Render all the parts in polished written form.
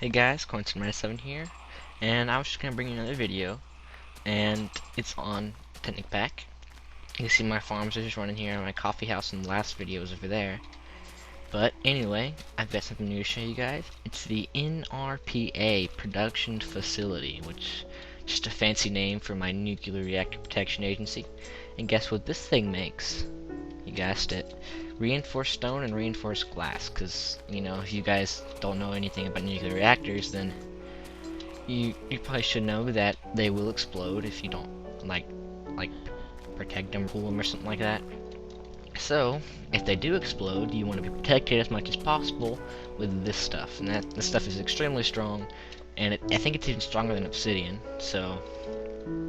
Hey guys, CornsyrupMinecraft here, and I was just gonna bring you another video, and it's on Technic. You can see my farms are just running here, and my coffee house in the last video was over there. But anyway, I've got something new to show you guys. It's the NRPA production facility, which is just a fancy name for my nuclear reactor protection agency. And guess what this thing makes? You guessed it. Reinforced stone and reinforced glass, because, you know, if you guys don't know anything about nuclear reactors, then you probably should know that they will explode if you don't, like protect them, cool them, or something like that. So, if they do explode, you want to be protected as much as possible with this stuff, and this stuff is extremely strong, and I think it's even stronger than obsidian, so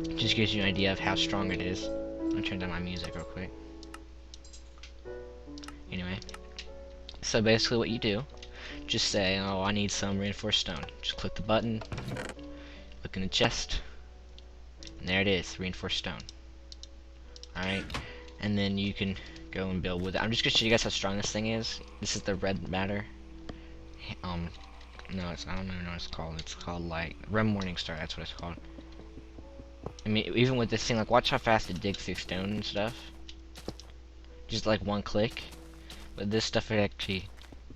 it just gives you an idea of how strong it is. I'm gonna turn down my music real quick. Anyway, so basically what you do, just say, oh, I need some reinforced stone. Just click the button, look in the chest, and there it is, reinforced stone. Alright, and then you can go and build with it. I'm just gonna show you guys how strong this thing is. This is the red matter. No, I don't even know what it's called. It's called, like, Red Morning Star, that's what it's called. I mean, even with this thing, like, watch how fast it digs through stone and stuff. Just like one click. But this stuff, you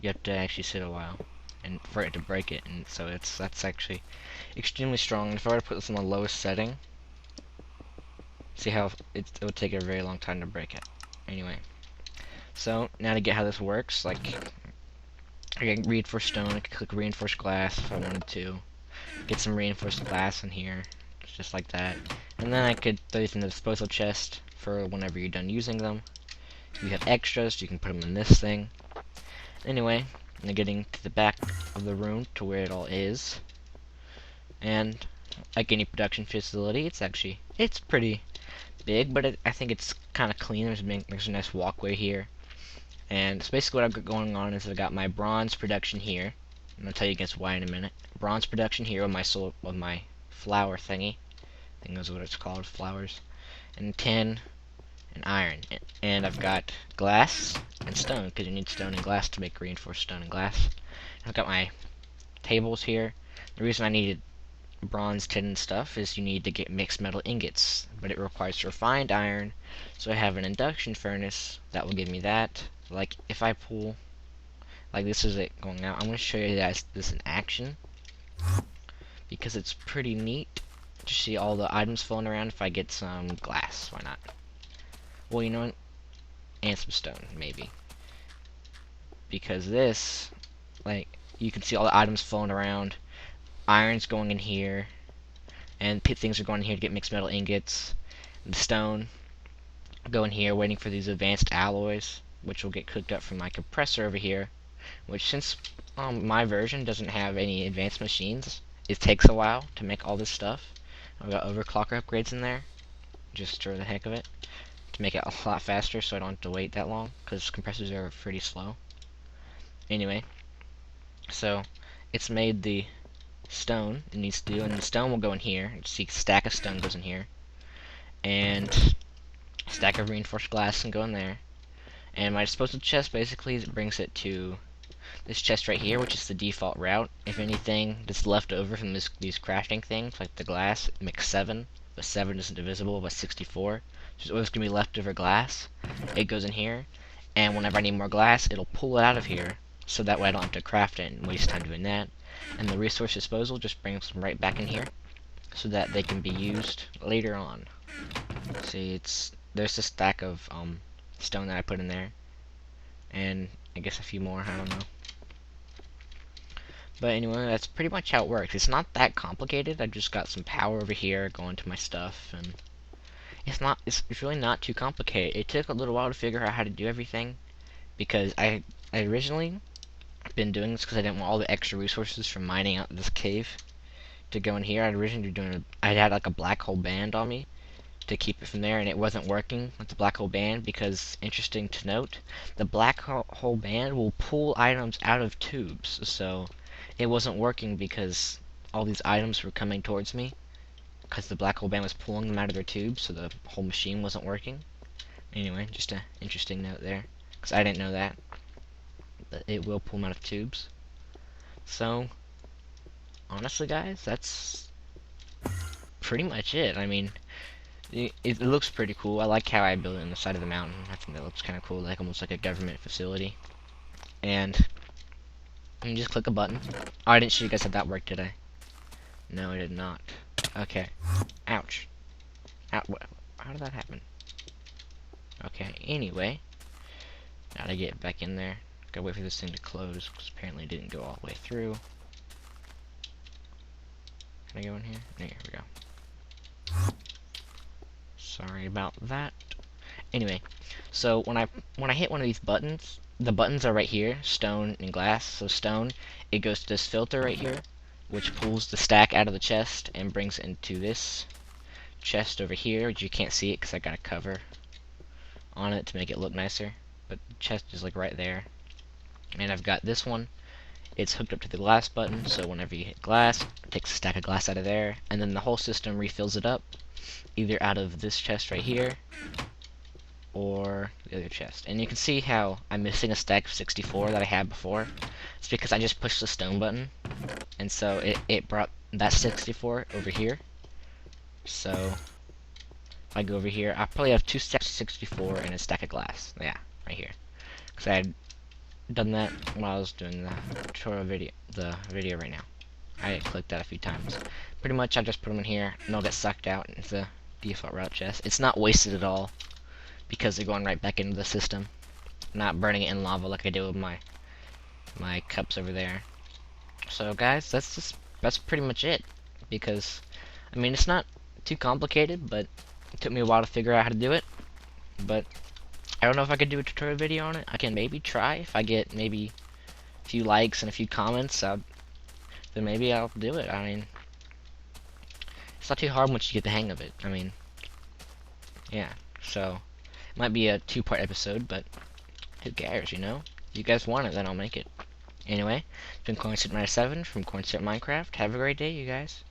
have to actually sit a while and for it to break it, and so that's actually extremely strong. And if I were to put this on the lowest setting, see how it would take a very long time to break it. Anyway, so now to get how this works, like I can reinforce stone, I could click reinforced glass if I wanted to, get some reinforced glass in here, just like that, and then I could throw these in the disposal chest for whenever you're done using them. If you have extras, you can put them in this thing. Anyway, now getting to the back of the room to where it all is, and like any production facility, it's pretty big, but I think it's kind of clean. There's a nice walkway here, and so basically what I've got going on is I've got my bronze production here. I'm gonna tell you guys why in a minute. Bronze production here with my flower thingy. I think that's what it's called, flowers, and tin and iron, and I've got glass and stone, because you need stone and glass to make reinforced stone and glass. I've got my tables here. The reason I needed bronze, tin, and stuff is you need to get mixed metal ingots, but it requires refined iron, so I have an induction furnace that will give me that. Like, if I pull, like this is it going out, I'm going to show you guys this in action, because it's pretty neat to see all the items floating around. If I get some glass, why not? Well, you know what? And some stone, maybe. Because this, like, you can see all the items flowing around. Iron's going in here, and things are going in here to get mixed metal ingots. The stone go in here, waiting for these advanced alloys, which will get cooked up from my compressor over here. Which, since my version doesn't have any advanced machines, it takes a while to make all this stuff. I've got overclocker upgrades in there, just for the heck of it, to make it a lot faster so I don't have to wait that long, because compressors are pretty slow. Anyway, so it's made the stone it needs to do, and the stone will go in here. See, stack of stone goes in here, and a stack of reinforced glass can go in there. And my disposal chest basically brings it to this chest right here, which is the default route. If anything that's left over from these crafting things, like the glass, makes 7, but 7 isn't divisible by 64. There's always going to be leftover glass. It goes in here, and whenever I need more glass, it'll pull it out of here, so that way I don't have to craft it and waste time doing that. And the resource disposal just brings them right back in here, so that they can be used later on. See, there's a stack of stone that I put in there, and I guess a few more, I don't know. But anyway, that's pretty much how it works. It's not that complicated. I just got some power over here going to my stuff, and it's really not too complicated. It took a little while to figure out how to do everything, because I originally been doing this because I didn't want all the extra resources from mining out this cave to go in here. I'd originally been I had like a black hole band on me to keep it from there, and it wasn't working with the black hole band because, interesting to note, the black hole band will pull items out of tubes, so it wasn't working because all these items were coming towards me because the black hole band was pulling them out of their tubes, so the whole machine wasn't working. Anyway, just an interesting note there, because I didn't know that, but it will pull them out of tubes. So honestly, guys, that's pretty much it. I mean, it looks pretty cool. I like how I built it on the side of the mountain. I think that looks kind of cool, like almost like a government facility. And you just click a button. Oh, I didn't show you guys how that worked, did I? No, I did not. Okay. Ouch. How did that happen? Okay, anyway. Now to get back in there. Gotta wait for this thing to close, because apparently it didn't go all the way through. Can I go in here? There we go. Sorry about that. Anyway, so when I hit one of these buttons, the buttons are right here, stone and glass. So stone, it goes to this filter right here, which pulls the stack out of the chest and brings it into this chest over here, which you can't see it because I got a cover on it to make it look nicer. But the chest is like right there. And I've got this one. It's hooked up to the glass button, so whenever you hit glass, it takes a stack of glass out of there, and then the whole system refills it up, either out of this chest right here, or the other chest. And you can see how I'm missing a stack of 64 that I had before. It's because I just pushed the stone button, and so it brought that 64 over here. So if I go over here, I probably have 2 stacks of 64 and a stack of glass. Yeah, right here. Because I had done that while I was doing the tutorial video, right now. I clicked that a few times. Pretty much I just put them in here and they'll get sucked out into the default route chest. It's not wasted at all because they're going right back into the system. Not burning it in lava like I did with my cups over there. So guys, that's pretty much it. Because I mean, it's not too complicated, but it took me a while to figure out how to do it. But I don't know if I could do a tutorial video on it. I can maybe try. If I get maybe a few likes and a few comments, then maybe I'll do it. I mean, it's not too hard once you get the hang of it. I mean, yeah. So, it might be a 2-part episode, but who cares, you know? If you guys want it, then I'll make it. Anyway, it's been CornsyrupMinecraft from CornsyrupMinecraft. Have a great day, you guys.